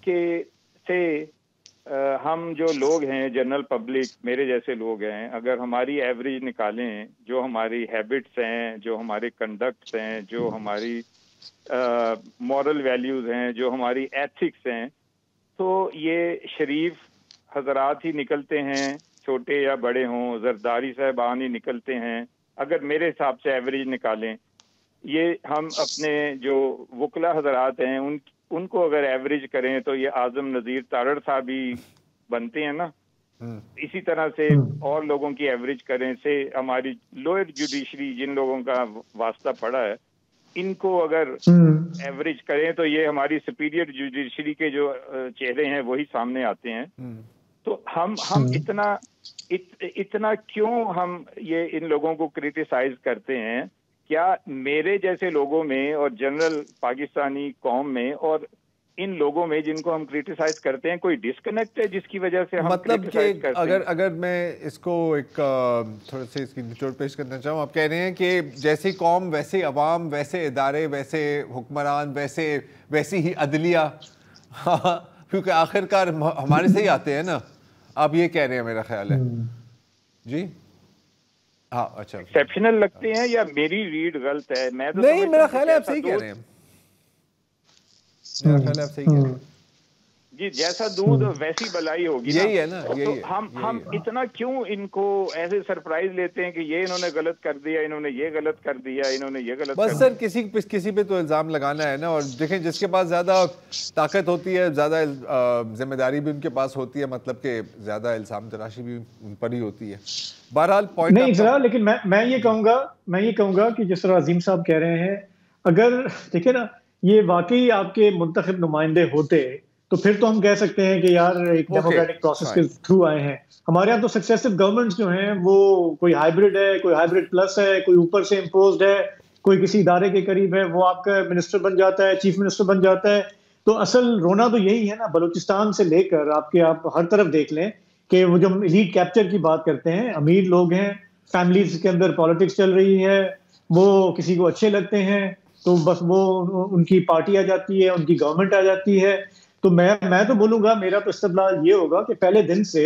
کہ ہم جو لوگ ہیں جنرل پبلک, میرے جیسے لوگ ہیں, اگر ہماری ایوریج نکالیں, جو ہماری ہیبٹس ہیں, جو ہمارے کنڈکٹس ہیں, جو ہماری مورل ویلیوز ہیں, جو ہماری ایتھکس ہیں, تو یہ شریف حضرات ہی نکلتے ہیں, چھوٹے یا بڑے ہوں, زرداری صاحبان ہی نکلتے ہیں. اگر میرے حساب سے ایوریج نکالیں, یہ ہم اپنے جو وکلا حضرات ہیں ان کو اگر ایوریج کریں تو یہ اعظم نذیر تارڑ صاحب ہی بنتے ہیں نا. اسی طرح سے اور لوگوں کی ایوریج کریں, سے ہماری لوئر جوڈیشری جن لوگوں کا واسطہ پڑا ہے, ان کو اگر ایوریج کریں تو یہ ہماری سپیریئر جوڈیشری کے جو چہرے ہیں وہی سامنے آتے ہیں. تو ہم اتنا کیوں ہم یہ ان لوگوں کو کرٹیسائز کرتے ہیں؟ کیا میرے جیسے لوگوں میں اور جنرل پاکستانی قوم میں اور ان لوگوں میں جن کو ہم کرٹیسائز کرتے ہیں کوئی ڈسکنیکٹ ہے جس کی وجہ سے ہم مطلب کہ اگر میں اس کو ایک تھوڑا سے اس کی نچوڑ پیش کرنا چاہوں, آپ کہہ رہے ہیں کہ جیسی قوم ویسے عوام, ویسے ادارے, ویسے حکمران, ویسی ہی عدلیہ, کیونکہ آخرکار ہمارے سے ہی آتے ہیں نا. آپ یہ کہہ رہے ہیں میرا خیال ہے. جی اچھا ایکسیپشنل لگتے ہیں یا میری ریڈ غلط ہے؟ میں تو نہیں، میرا خیال ہے آپ صحیح کہہ رہے ہیں، میرا خیال ہے آپ صحیح کہہ رہے ہیں جی، جیسا دودھ ویسی بلائی ہوگی یہی ہے نا، تو ہم اتنا کیوں ان کو ایسے سرپرائز لیتے ہیں کہ یہ انہوں نے غلط کر دیا، انہوں نے یہ غلط کر دیا، انہوں نے یہ غلط کر دیا؟ بس سر کسی پہ تو الزام لگانا ہے نا، اور دیکھیں جس کے پاس زیادہ طاقت ہوتی ہے، زیادہ ذمہ داری بھی ان کے پاس ہوتی ہے، مطلب کہ زیادہ الزام تراشی بھی ان پر ہی ہوتی ہے۔ بہرحال پوائنٹ نہیں ذرا، لیکن میں یہ کہوں گا کہ جس طرح عظیم صاحب کہہ رہے ہیں، اگر دیکھیں نا یہ واقعی آپ کے منتخب نمائندے ہوتے تو پھر تو ہم کہہ سکتے ہیں کہ یار ایک ڈیموکریٹک پروسیس کے تھرو آئے ہیں۔ ہمارے یہاں تو سکسیسو گورنمنٹس جو ہیں وہ کوئی ہائیبرڈ ہے، کوئی ہائیبرڈ پلس ہے، کوئی اوپر سے امپوزڈ ہے، کوئی کسی ادارے کے قریب ہے، وہ آپ کا منسٹر بن جاتا ہے، چیف منسٹر بن جاتا ہے۔ تو اصل رونا تو یہی ہے نا، بلوچستان سے لے کر آپ ہر طرف دیکھ لیں کہ وہ جو ایلیٹ کیپچر کی بات کرتے ہیں، امیر لوگ ہیں، فیملیز کے اندر پالیٹکس چل رہی ہے، وہ کسی کو اچھے لگتے ہیں تو بس وہ ان کی پارٹی آ جاتی ہے، ان کی گورنمنٹ آ جاتی ہے۔ تو میں تو بولوں گا، میرا تو استدلال یہ ہوگا کہ پہلے دن سے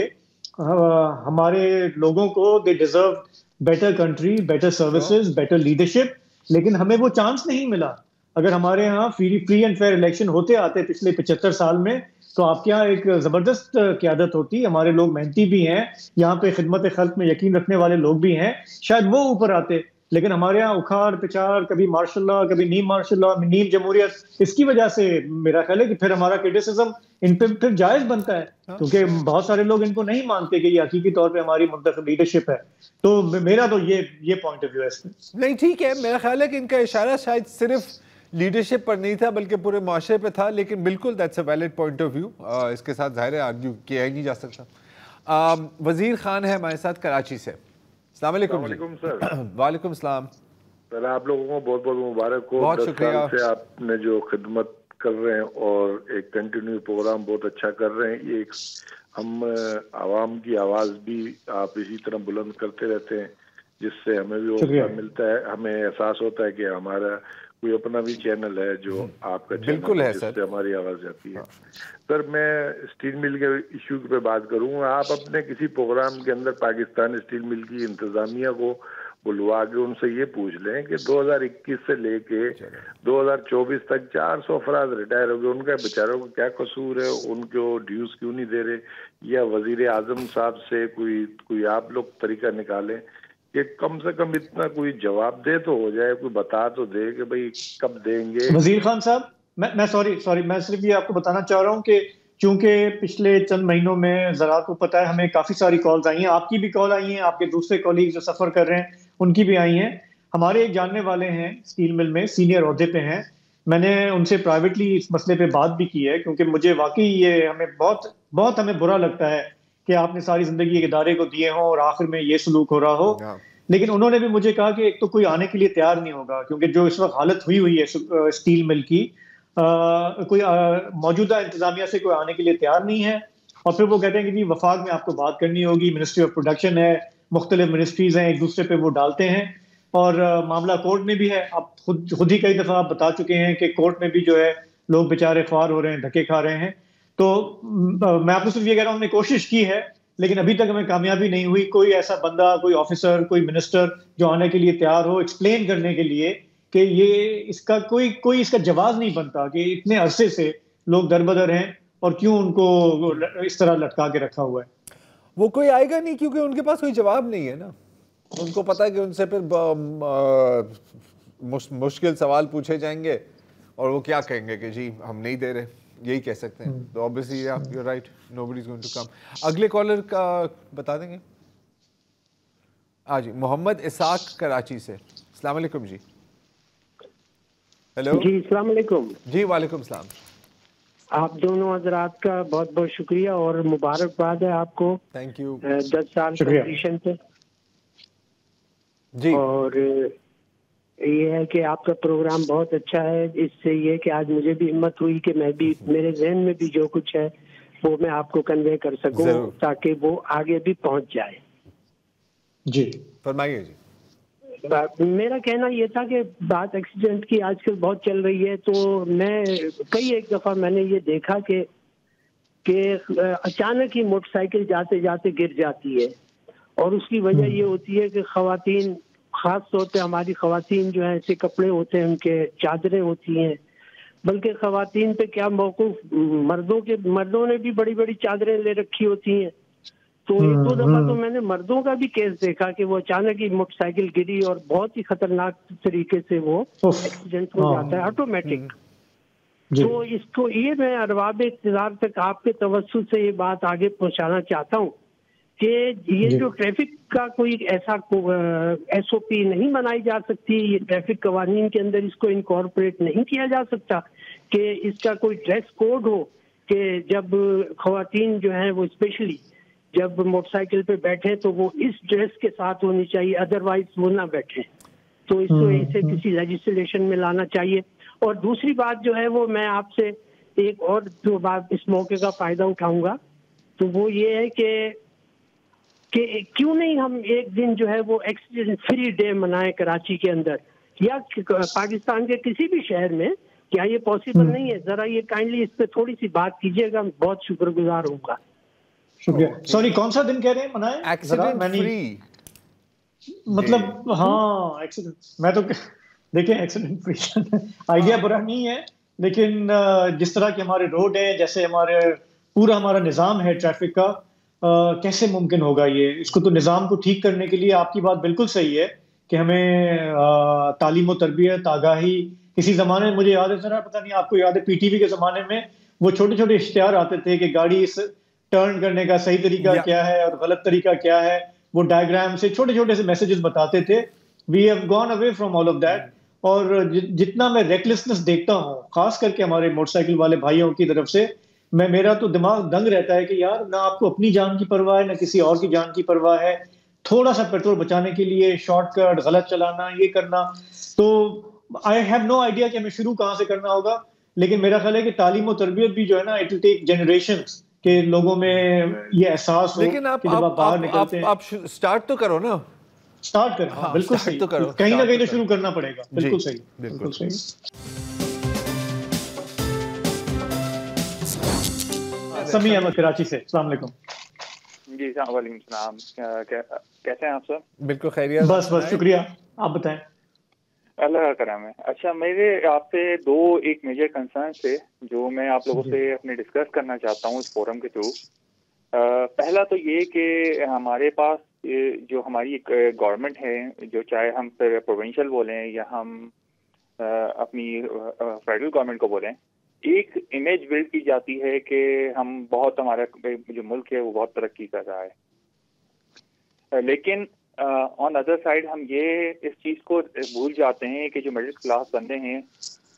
ہمارے لوگوں کو they deserve better country, better services, better leadership, لیکن ہمیں وہ چانس نہیں ملا۔ اگر ہمارے ہاں فری اینڈ فیئر الیکشن ہوتے آتے پچھلے 75 سال میں تو آپ کے یہاں ایک زبردست قیادت ہوتی، ہمارے لوگ محنتی بھی ہیں، یہاں پہ خدمت خلق میں یقین رکھنے والے لوگ بھی ہیں، شاید وہ اوپر آتے، لیکن ہمارے ہاں اکھاڑ پچاڑ، کبھی ماشاء اللہ کبھی نیم ماشاء اللہ، نیم جمہوریت، اس کی وجہ سے میرا خیال ہے کہ پھر ہمارا کرٹیسزم ان پہ پھر جائز بنتا ہے، کیونکہ بہت سارے لوگ ان کو نہیں مانتے کہ یہ حقیقی طور پہ ہماری منتخب لیڈرشپ ہے۔ تو میرا تو یہ پوائنٹ آف ویو ہے اس میں۔ نہیں ٹھیک ہے، میرا خیال ہے کہ ان کا اشارہ شاید صرف لیڈرشپ پر نہیں تھا بلکہ پورے معاشرے پہ تھا، لیکن بالکل that's a valid point of view, اس کے ساتھ ظاہر ہے آرگیو کیا ہی نہیں جا سکتا۔ وزیر خان ہے ہمارے ساتھ کراچی سے۔ السلام علیکم جی۔ سر وعلیکم السلام۔ پہلے آپ لوگوں کو بہت بہت مبارک ہو، بہت 10 شکریہ سال سے آپ نے جو خدمت کر رہے ہیں اور ایک کنٹینیو پروگرام بہت اچھا کر رہے ہیں۔ یہ ایک ہم عوام کی آواز بھی آپ اسی طرح بلند کرتے رہتے ہیں، جس سے ہمیں بھی حوصلہ ملتا ہے، ہمیں احساس ہوتا ہے کہ ہمارا کوئی اپنا بھی چینل ہے جو آپ کا چینل ہے، جس سے ہماری آواز جاتی ہے۔ سر میں اسٹیل مل کے ایشو پہ بات کروں، آپ اپنے کسی پروگرام کے اندر پاکستان اسٹیل مل کی انتظامیہ کو بلوا کے ان سے یہ پوچھ لیں کہ 2021 سے لے کے 2024 تک 400 افراد ریٹائر ہو گئے، ان کا بیچاروں کو کیا قصور ہے، ان کو ڈیوز کیوں نہیں دے رہے، یا وزیر اعظم صاحب سے کوئی آپ لوگ طریقہ نکالیں کہ کم سے کم اتنا کوئی جواب دے تو ہو جائے، کوئی بتا تو دے کہ بھئی کب دیں گے۔ وزیر خان صاحب میں سوری میں صرف یہ آپ کو بتانا چاہ رہا ہوں کہ چونکہ پچھلے چند مہینوں میں ذرا کو پتہ ہے ہمیں کافی ساری کالز آئی ہیں، آپ کی بھی کال آئی ہیں، آپ کے دوسرے کولیگ جو سفر کر رہے ہیں ان کی بھی آئی ہیں۔ ہمارے ایک جاننے والے ہیں اسٹیل مل میں، سینئر عہدے پہ ہیں، میں نے ان سے پرائیویٹلی اس مسئلے پہ بات بھی کی ہے، کیونکہ مجھے واقعی یہ ہمیں بہت ہمیں برا لگتا ہے کہ آپ نے ساری زندگی ایک ادارے کو دیے ہوں اور آخر میں یہ سلوک ہو رہا ہو۔ لیکن انہوں نے بھی مجھے کہا کہ ایک تو کوئی آنے کے لیے تیار نہیں ہوگا، کیونکہ جو اس وقت حالت ہوئی ہے اسٹیل مل کی، کوئی موجودہ انتظامیہ سے کوئی آنے کے لیے تیار نہیں ہے۔ اور پھر وہ کہتے ہیں کہ جی وفاق میں آپ کو بات کرنی ہوگی، منسٹری آف پروڈکشن ہے، مختلف منسٹریز ہیں، ایک دوسرے پہ وہ ڈالتے ہیں، اور معاملہ کورٹ میں بھی ہے۔ آپ خود ہی کئی دفعہ آپ بتا چکے ہیں کہ کورٹ میں بھی جو ہے لوگ بیچارے خوار ہو رہے ہیں، دھکے کھا رہے ہیں۔ تو میں آپ کو صرف یہ کہہ رہا ہوں، ہم نے کوشش کی ہے لیکن ابھی تک ہمیں کامیابی نہیں ہوئی۔ کوئی ایسا بندہ، کوئی آفیسر، کوئی منسٹر جو آنے کے لیے تیار ہو، ایکسپلین کرنے کے لیے کہ یہ اس کا کوئی اس کا جواز نہیں بنتا کہ اتنے عرصے سے لوگ دربدر ہیں اور کیوں ان کو اس طرح لٹکا کے رکھا ہوا ہے۔ وہ کوئی آئے گا نہیں کیونکہ ان کے پاس کوئی جواب نہیں ہے نا، ان کو پتا ہے کہ ان سے پھر مشکل سوال پوچھے جائیں گے اور وہ کیا کہیں گے کہ جی ہم نہیں دے رہے، یہی کہہ سکتے ہیں۔ تو obviously you're right, nobody's going to come۔ اگلے کالر کا بتا دیں گے؟ جی محمد اسحاق کراچی سے۔ السلام علیکم جی۔ ہیلو جی السلام علیکم۔ جی وعلیکم السلام۔ آپ دونوں حضرات کا بہت بہت شکریہ اور مبارکباد ہے آپ کو، تھینک یو، 10 سال کمپلیشن پہ۔ جی اور یہ ہے کہ آپ کا پروگرام بہت اچھا ہے، اس سے یہ کہ آج مجھے بھی ہمت ہوئی کہ میں بھی میرے ذہن میں بھی جو کچھ ہے وہ میں آپ کو کنوے کر سکوں تاکہ وہ آگے بھی پہنچ جائے۔ جی فرمائیے جی۔ میرا کہنا یہ تھا کہ بات ایکسیڈنٹ کی آج کل بہت چل رہی ہے، تو میں ایک دفعہ میں نے یہ دیکھا کہ اچانک ہی موٹر سائیکل جاتے جاتے گر جاتی ہے اور اس کی وجہ یہ ہوتی ہے کہ خواتین، خاص طور پہ ہماری خواتین جو ہے ایسے کپڑے ہوتے ہیں ان کے، چادریں ہوتی ہیں، بلکہ خواتین پہ کیا موقف، مردوں نے بھی بڑی بڑی چادریں لے رکھی ہوتی ہیں. تو ایک دو دفعہ تو میں نے مردوں کا بھی کیس دیکھا کہ وہ اچانک ہی موٹر سائیکل گری اور بہت ہی خطرناک طریقے سے وہ ایکسیڈنٹ ہو جاتا ہے آٹومیٹک. تو اس کو یہ میں ارباب اقتدار تک آپ کے توسط سے یہ بات آگے پہنچانا چاہتا ہوں کہ یہ جو ٹریفک کا کوئی ایسا ایس او پی نہیں بنائی جا سکتی، یہ ٹریفک قوانین کے اندر اس کو انکارپوریٹ نہیں کیا جا سکتا کہ اس کا کوئی ڈریس کوڈ ہو کہ جب خواتین جو ہیں وہ اسپیشلی جب موٹر سائیکل پہ بیٹھے تو وہ اس ڈریس کے ساتھ ہونی چاہیے، ادروائز وہ نہ بیٹھے. تو اس کو اسے کسی لیجسلیشن میں لانا چاہیے. اور دوسری بات جو ہے وہ میں آپ سے ایک اور جو بات اس موقع کا فائدہ اٹھاؤں گا تو وہ یہ ہے کہ کیوں نہیں ہم ایک دن جو ہے وہ ایکسیڈنٹ فری ڈے منائیں کراچی کے اندر یا پاکستان کے کسی بھی شہر میں. کیا یہ پاسبل نہیں ہے؟ ذرا یہ کائنڈلی اس پہ تھوڑی سی بات کیجیے گا، بہت شکر گزار ہوں گا. شکریہ. سوری کون سا دن کہہ رہے ہیں منائیں؟ ایکسیڈنٹ فری مطلب ہاں ایکسیڈنٹ، میں تو دیکھیں ایکسیڈنٹ فری آئیڈیا برا نہیں ہے، لیکن جس طرح کے ہمارے روڈ ہیں، جیسے ہمارا نظام ہے ٹریفک کا، کیسے ممکن ہوگا یہ؟ اس کو تو نظام کو ٹھیک کرنے کے لیے آپ کی بات بالکل صحیح ہے کہ ہمیں تعلیم و تربیت، آگاہی. کسی زمانے میں مجھے یاد ہے ذرا، پتہ نہیں آپ کو یاد ہے پی ٹی وی کے زمانے میں وہ چھوٹے چھوٹے اشتہار آتے تھے کہ گاڑی ٹرن کرنے کا صحیح طریقہ کیا ہے اور غلط طریقہ کیا ہے، وہ ڈائیگرام سے چھوٹے چھوٹے سے میسیجز بتاتے تھے. We have gone away from all of that. اور جتنا میں ریکلیسنس دیکھتا ہوں خاص کر کے ہمارے موٹر سائیکل والے بھائیوں کی طرف سے، میرا تو دماغ دنگ رہتا ہے کہ یار نہ آپ کو اپنی جان کی پرواہ ہے نہ کسی اور کی جان کی پرواہ ہے. تھوڑا سا پیٹرول بچانے کے لیے شارٹ کٹ، غلط چلانا، یہ کرنا. تو آئی ہیو نو آئیڈیا کہ ہمیں شروع کہاں سے کرنا ہوگا، لیکن میرا خیال ہے کہ تعلیم و تربیت بھی جو ہے نا، اٹ ول ٹیک جنریشنز کہ لوگوں میں یہ احساس ہو. لیکن کہ جب آپ باہر نکلتے ہیں آپ سٹارٹ تو کرو نا، سٹارٹ کریں. بالکل صحیح، کہیں نہ کہیں تو شروع کرنا پڑے گا. بالکل صحیح، بالکل صحیح. سمیع احمد کراچی سے، السلام علیکم. جی وعلیکم السلام، کیسے ہیں آپ سر؟ بالکل خیریت. بس شکریہ، آپ بتائیں. اللہ کا کرم ہے. اچھا، میرے آپ سے ایک میجر کنسرن تھے جو میں آپ لوگوں سے اپنے ڈسکس کرنا چاہتا ہوں اس فورم کے تھرو. پہلا تو یہ کہ ہمارے پاس جو ہماری گورنمنٹ ہے، جو چاہے ہم پروونشل بولیں یا ہم اپنی فیڈرل گورنمنٹ کو بولیں، ایک امیج بلڈ کی جاتی ہے کہ ہمارا جو ملک ہے وہ بہت ترقی کر رہا ہے. لیکن آن ادر سائڈ ہم یہ اس چیز کو بھول جاتے ہیں کہ جو مڈل کلاس بندے ہیں،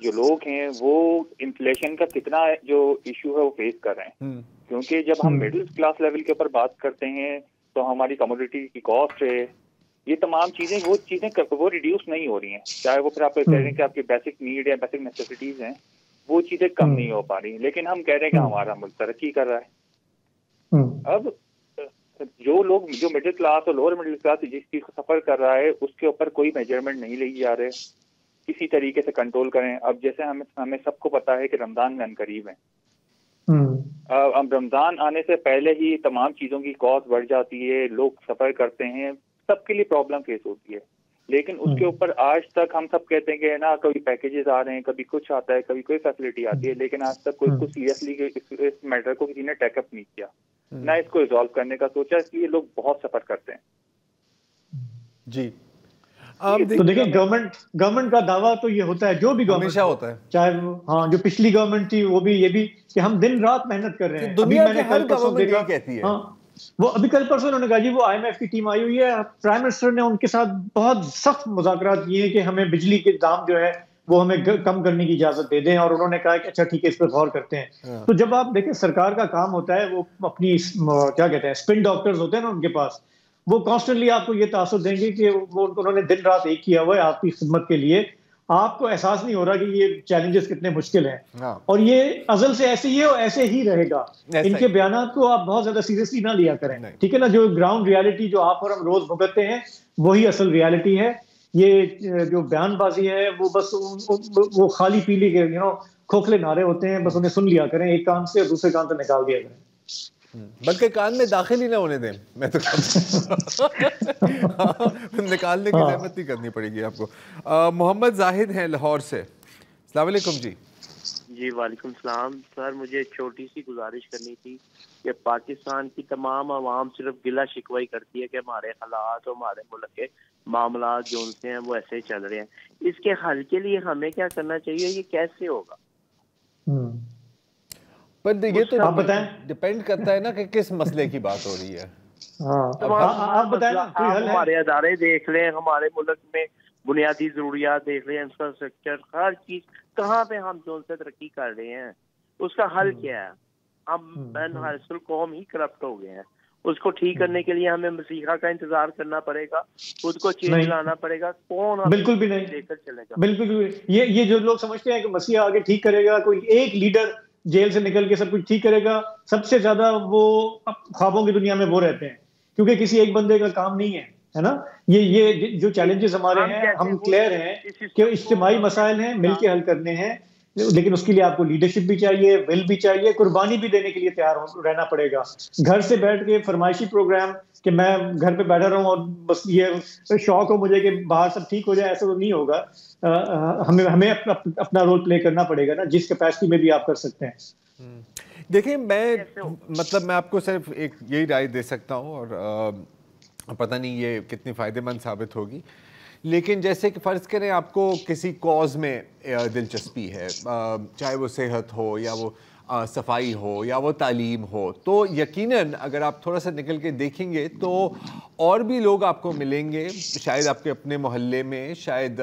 جو لوگ ہیں، وہ انفلیشن کا کتنا جو ایشو ہے وہ فیس کر رہے ہیں. کیونکہ جب ہم مڈل کلاس لیول کے اوپر بات کرتے ہیں تو ہماری کموڈیٹی کی کاسٹ ہے، یہ تمام چیزیں وہ ریڈیوس نہیں ہو رہی ہیں. چاہے وہ پھر آپ کہہ رہے ہیں کہ آپ کی بیسک نیڈ یا بیسک نیسیسٹیز ہیں، وہ چیزیں کم نہیں ہو پا رہی. لیکن ہم کہہ رہے ہیں کہ ہمارا ملک ترقی کر رہا ہے. اب جو لوگ، جو مڈل کلاس اور لوور مڈل کلاس جس چیز کو سفر کر رہا ہے، اس کے اوپر کوئی میجرمنٹ نہیں لی جا رہے کسی طریقے سے کنٹرول کریں. اب جیسے ہمیں سب کو پتا ہے کہ رمضان میں قریب ہے. اب رمضان آنے سے پہلے ہی تمام چیزوں کی کاسٹ بڑھ جاتی ہے، لوگ سفر کرتے ہیں، سب کے لیے پرابلم فیس ہوتی ہے. لیکن اس کے اوپر آج تک ہم سب کہتے ہیں کہ نا کبھی پیکیجز آ رہے ہیں، کبھی کچھ آتا ہے، کبھی کوئی فیسلٹی آتی ہے، لیکن آج تک کوئی کو سیریسلی اس میٹر کو کسی نے ٹیک اپ نہیں کیا، نہ اس کو ریزالو کرنے کا سوچا. اس لیے لوگ بہت سفر کرتے ہیں. جی تو دیکھیں گورنمنٹ کا دعویٰ تو یہ ہوتا ہے، جو بھی گورنمنٹ ہوتا ہے، چاہے ہاں جو پچھلی گورنمنٹ تھی وہ بھی یہ بھی کہ ہم دن رات محنت کر رہے ہیں. دنیا کے ہر گورنمنٹ یہ کہتی ہے. ہاں وہ ابھی کل پرسوں انہوں نے کہا جی وہ آئی ایم ایف کی ٹیم آئی ہوئی ہے، پرائم منسٹر نے ان کے ساتھ بہت سخت مذاکرات کیے ہیں کہ ہمیں بجلی کے دام جو ہے وہ ہمیں کم کرنے کی اجازت دے دیں، اور انہوں نے کہا کہ اچھا ٹھیک ہے اس پہ غور کرتے ہیں. تو جب آپ دیکھیں سرکار کا کام ہوتا ہے، وہ اپنی کیا کہتے ہیں اسپن ڈاکٹرز ہوتے ہیں نا ان کے پاس، وہ کانسٹنٹلی آپ کو یہ تاثر دیں گے کہ انہوں نے دن رات ایک کیا ہوا ہے آپ کی خدمت کے لیے. آپ کو احساس نہیں ہو رہا کہ یہ چیلنجز کتنے مشکل ہیں، اور یہ ازل سے ایسے ہی ہے اور ایسے ہی رہے گا. ان کے بیانات کو آپ بہت زیادہ سیریسلی نہ لیا کریں، ٹھیک ہے نا. جو گراؤنڈ ریالٹی جو آپ اور ہم روز بھگتتے ہیں وہی اصل ریالٹی ہے. یہ جو بیان بازی ہے وہ بس وہ خالی پیلی کے کھوکھلے نعرے ہوتے ہیں، بس انہیں سن لیا کریں ایک کان سے اور دوسرے کان سے نکال دیا کریں. بلکہ کان میں داخل ہی نہ ہونے دیں, میں تو نکالنے کی زحمت نہیں کرنی پڑے گی آپ کو. محمد زاہد ہیں لاہور سے. السلام علیکم. جی وعلیکم السلام سر, مجھے چھوٹی سی گزارش کرنی تھی کہ پاکستان کی تمام عوام صرف گلہ شکوائی کرتی ہے کہ ہمارے حالات اور ہمارے ملک کے معاملات جو ان سے ہیں وہ ایسے ہی چل رہے ہیں. اس کے حل کے لیے ہمیں کیا کرنا چاہیے, یہ کیسے ہوگا؟ پر یہ تو ڈیپینڈ کرتا ہے نا کہ کس مسئلے کی بات ہو رہی ہے. آپ بتائیں, ہمارے ادارے دیکھ لیں, ہمارے ملک میں بنیادی ضروریات دیکھ لیں, انفراسٹرکچر, ہر چیز کہاں پہ ہم جو سے ترقی کر رہے ہیں, اس کا حل کیا ہے؟ ہم بین حاصل قوم ہی کرپٹ ہو گئے ہیں. اس کو ٹھیک کرنے کے لیے ہمیں مسیحا کا انتظار کرنا پڑے گا, خود کو چینج لانا پڑے گا. کون بالکل بھی نہیں, لے کر چلے گا؟ بالکل بھی. یہ جو لوگ سمجھتے ہیں کہ مسیحا آگے ٹھیک کرے گا, کوئی ایک لیڈر جیل سے نکل کے سب کچھ ٹھیک کرے گا, سب سے زیادہ وہ خوابوں کی دنیا میں وہ رہتے ہیں, کیونکہ کسی ایک بندے کا کام نہیں ہے نا. یہ جو چیلنجز ہمارے ہیں, ہم کلیئر ہیں کہ اجتماعی مسائل ہیں, مل کے حل کرنے ہیں, لیکن اس کے لیے آپ کو لیڈرشپ بھی چاہیے, ول بھی چاہیے, قربانی بھی دینے کے لیے تیار رہنا پڑے گا. گھر سے بیٹھ کے فرمائشی پروگرام کہ میں گھر پہ بیٹھا رہوں اور بس یہ شوق ہو مجھے کہ باہر سب ٹھیک ہو جائے, ایسا تو نہیں ہوگا. ہمیں اپنا رول پلے کرنا پڑے گا نا, جس کیپیسٹی میں بھی آپ کر سکتے ہیں. دیکھیں میں آپ کو صرف ایک یہی رائے دے سکتا ہوں, اور پتہ نہیں یہ کتنی فائدہ مند ثابت ہوگی, لیکن جیسے کہ فرض کریں آپ کو کسی کاز میں دلچسپی ہے, چاہے وہ صحت ہو یا وہ صفائی ہو یا وہ تعلیم ہو, تو یقیناً اگر آپ تھوڑا سا نکل کے دیکھیں گے تو اور بھی لوگ آپ کو ملیں گے, شاید آپ کے اپنے محلے میں, شاید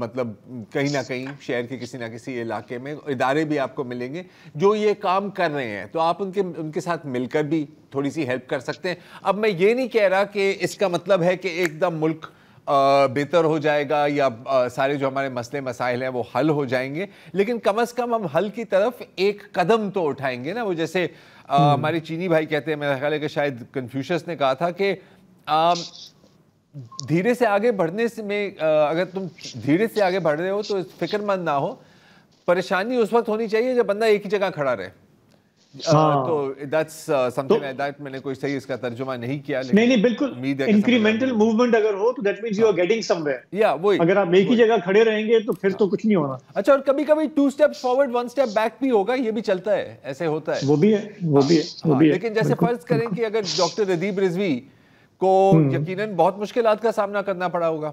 مطلب کہیں نہ کہیں شہر کے کسی نہ کسی علاقے میں ادارے بھی آپ کو ملیں گے جو یہ کام کر رہے ہیں, تو آپ ان کے ساتھ مل کر بھی تھوڑی سی ہیلپ کر سکتے ہیں. اب میں یہ نہیں کہہ رہا کہ اس کا مطلب ہے کہ ایک دم ملک بہتر ہو جائے گا یا سارے جو ہمارے مسئلے مسائل ہیں وہ حل ہو جائیں گے, لیکن کم از کم ہم حل کی طرف ایک قدم تو اٹھائیں گے نا. وہ جیسے ہمارے چینی بھائی کہتے ہیں, میرا خیال ہے کہ شاید کنفیوشس نے کہا تھا کہ دھیرے سے آگے بڑھنے میں, اگر تم دھیرے سے آگے بڑھ رہے ہو تو فکر مند نہ ہو, پریشانی اس وقت ہونی چاہیے جب بندہ ایک ہی جگہ کھڑا رہے. تو that's something like that. میں نے کوئی صحیح اس کا ترجمہ نہیں کیا, نہیں بالکل انکریمنٹل موومنٹ اگر ہو تو that means you are getting somewhere. وہی اگر آپ ایک ہی جگہ کھڑے رہیں گے تو پھر تو کچھ نہیں ہونا. اچھا, اور کبھی کبھی 2 steps forward 1 step back بھی ہوگا, یہ بھی چلتا ہے, ایسے ہوتا ہے. وہ بھی ہے. لیکن جیسے فرض کریں کہ اگر ڈاکٹر ردیب رضوی کو یقیناً بہت مشکلات کا سامنا کرنا پڑا ہوگا,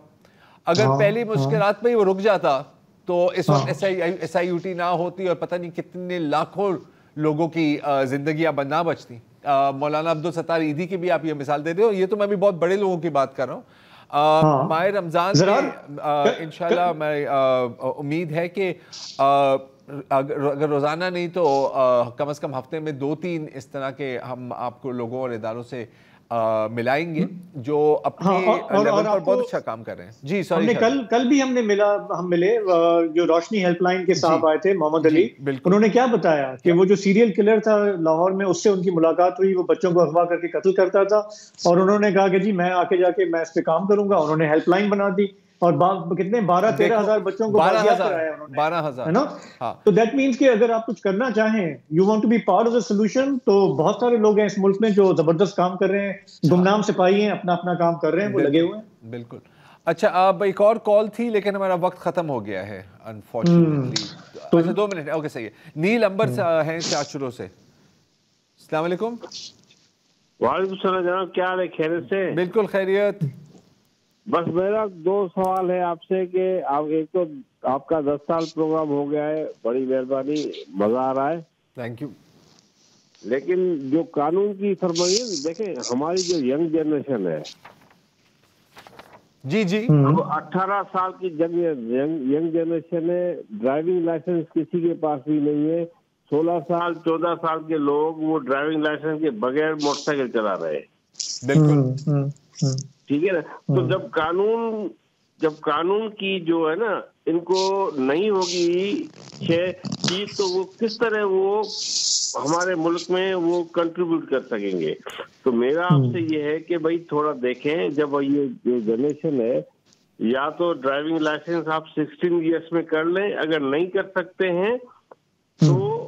اگر پہلی مشکلات پہ ہی وہ رک جاتا تو اس وقت SIUT نہ ہوتی اور پتہ نہیں کتنے لاکھوں لوگوں کی زندگیاں نہ بچتی. مولانا عبدالستار عیدی کی بھی آپ یہ مثال دے رہے ہو, یہ تو میں بھی بہت بڑے لوگوں کی بات کر رہا ہوں. ماہ رمضان میں انشاءاللہ میں امید ہے کہ اگر روزانہ نہیں تو کم از کم ہفتے میں 2-3 اس طرح کے ہم آپ کو لوگوں اور اداروں سے ملائیں گے جو اپنے لیول پر بہت اچھا کام کر رہے ہیں. جی سوری, کل بھی ہم ملے جو روشنی ہیلپ لائن کے صاحب آئے تھے, محمد علی, انہوں نے کیا بتایا کہ وہ جو سیریل کلر تھا لاہور میں, اس سے ان کی ملاقات ہوئی, وہ بچوں کو اغوا کر کے قتل کرتا تھا, اور انہوں نے کہا کہ جی میں آ کے جا کے میں اس پہ کام کروں گا. انہوں نے ہیلپ لائن بنا دی اور کتنے 12-13 ہزار بچوں کو 12,000 ہے نا. تو دیٹ مینس کہ اگر آپ کچھ کرنا چاہیں, you want to be part of the solution, تو بہت سارے لوگ ہیں اس ملک میں جو زبردست کام کر رہے ہیں, گمنام سپاہی ہیں, اپنا کام کر رہے ہیں, وہ لگے ہوئے ہیں. بالکل. اچھا, اب ایک اور کال تھی لیکن ہمارا وقت ختم ہو گیا ہے انفارچونیٹلی. اچھا 2 منٹ, اوکے صحیح ہے. نیل امبر ہیں چارچرو سے. السلام علیکم. وعلیکم السلام جناب, کیا حال ہے؟ خیریت سے؟ بالکل خیریت. بس میرا 2 سوال ہے آپ سے کہ ایک تو آپ کا 10 سال پروگرام ہو گیا ہے, بڑی مہربانی, مزہ آ رہا ہے, تھینک یو. لیکن جو قانون کی فرمائیے, دیکھیں ہماری جو ینگ جنریشن ہے, جی 18 سال کی ینگ جنریشن ہے, ڈرائیونگ لائسنس کسی کے پاس بھی نہیں ہے. 16 سال 14 سال کے لوگ وہ ڈرائیونگ لائسنس کے بغیر موٹر سائیکل چلا رہے ہیں. بالکل ٹھیک ہے نا. تو جب قانون کی جو ہے نا ان کو نہیں ہوگی چیز, تو وہ کس طرح وہ ہمارے ملک میں وہ کنٹریبیوٹ کر سکیں گے. تو میرا آپ سے یہ ہے کہ بھائی تھوڑا دیکھیں, جب یہ جو جنریشن ہے, یا تو ڈرائیونگ لائسنس آپ 16 ایئرس میں کر لیں, اگر نہیں کر سکتے ہیں تو